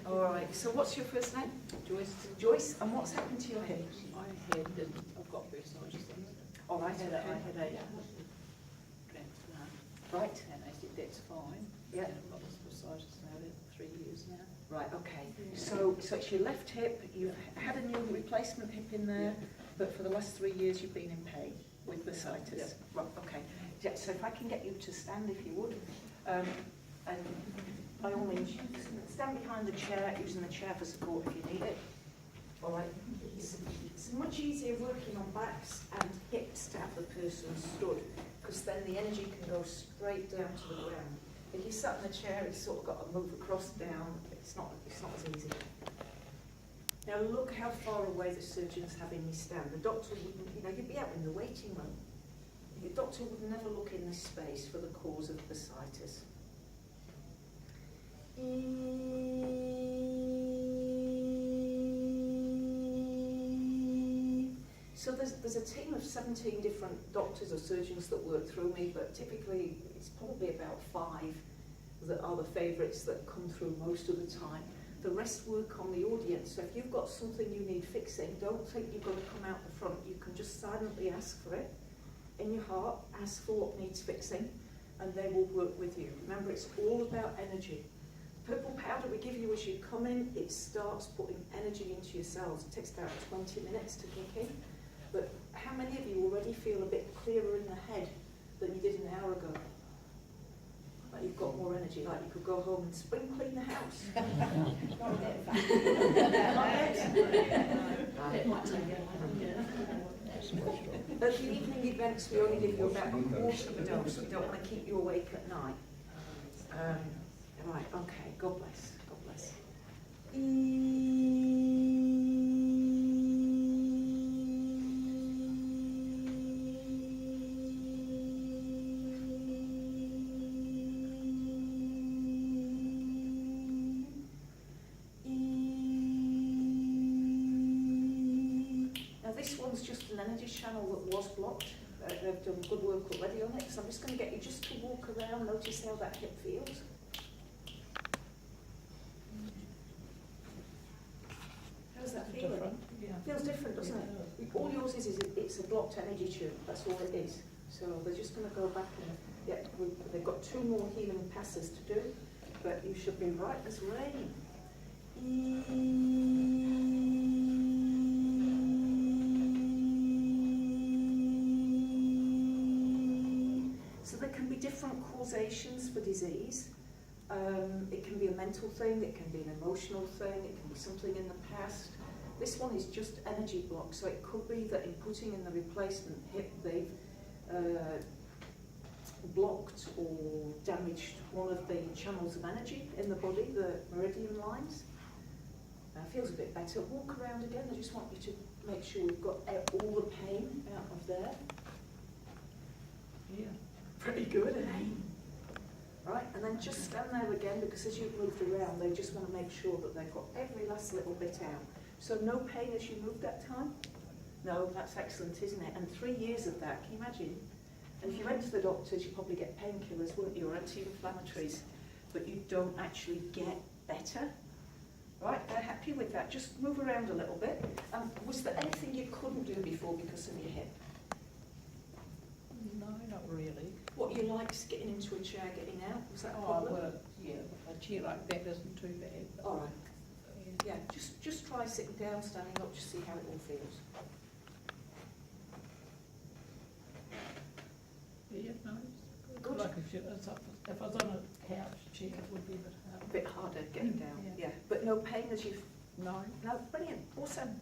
All right, so what's your first name? Joyce, Joyce, and what's happened to your hip? I had, I've got bursitis. All right, I had okay. a transplant, Right, and they said that's fine. Yeah. And I've got this bursitis now, 3 years now. right, okay. So it's your left hip, you've had a new replacement hip in there, but for the last 3 years you've been in pain with bursitis. Yeah. Right, okay. Yeah, so if I can get you to stand, if you would, and by all means, stand behind the chair, using the chair for support if you need it. All right. It's much easier working on backs and hips to have the person stood, because then the energy can go straight down to the ground. If you sat in the chair, it's sort of got to move across down. It's not as easy. Now look how far away the surgeon's having me stand. The doctor wouldn't, you'd be out in the waiting room. The doctor would never look in this space for the cause of bursitis. So there's a team of 17 different doctors or surgeons that work through me, but typically it's probably about 5 that are the favourites that come through most of the time. The rest work on the audience. So if you've got something you need fixing, don't think you've got to come out the front. You can just silently ask for it. In your heart, ask for what needs fixing, and they will work with you. Remember, it's all about energy. Purple powder we give you as you come in, it starts putting energy into your cells. It takes about 20 minutes to kick in. But how many of you already feel a bit clearer in the head than you did an hour ago? Like you've got more energy, like you could go home and spring clean the house. Not yet, in fact. At the evening events, we only give you about a quarter of a dose. We don't want to keep you awake at night. Right, okay, God bless, God bless. Now this one's just an energy channel that was blocked. They've done good work already on it, so I'm just going to get you just to walk around, notice how that hip feels. How's that feeling? Yeah. Feels different, doesn't it? All yours is it's a blocked energy tube, that's all it is. So they're just going to go back and, they've got 2 more healing passes to do, but you should be right as rain. So there can be different causations for disease. It can be a mental thing, it can be an emotional thing, it can be something in the past. This one is just energy block, so it could be that in putting in the replacement hip, they've blocked or damaged one of the channels of energy in the body, the meridian lines. Feels a bit better. Walk around again. I just want you to make sure we've got all the pain out of there. Yeah. Pretty good, eh? Right, and then just stand there again, because as you've moved around, they just want to make sure that they've got every last little bit out. So no pain as you moved that time? No, that's excellent, isn't it? And 3 years of that, can you imagine? And if you went to the doctors, you probably get painkillers, wouldn't you, or anti-inflammatories, but you don't actually get better. Right, they're happy with that. Just move around a little bit. Was there anything you couldn't do before because of your hip? No, not really. What you liked getting into a chair, getting out? Was that a Oh, problem? well, yeah, a chair like that isn't too bad. All right. Yeah, just try sitting down, standing up, just see how it all feels. Yeah, no, it's good. Good. Like if I was on a couch chair, it would be a bit hard. A bit harder getting down, Yeah. yeah. But no pain as you've... No. No, brilliant, awesome.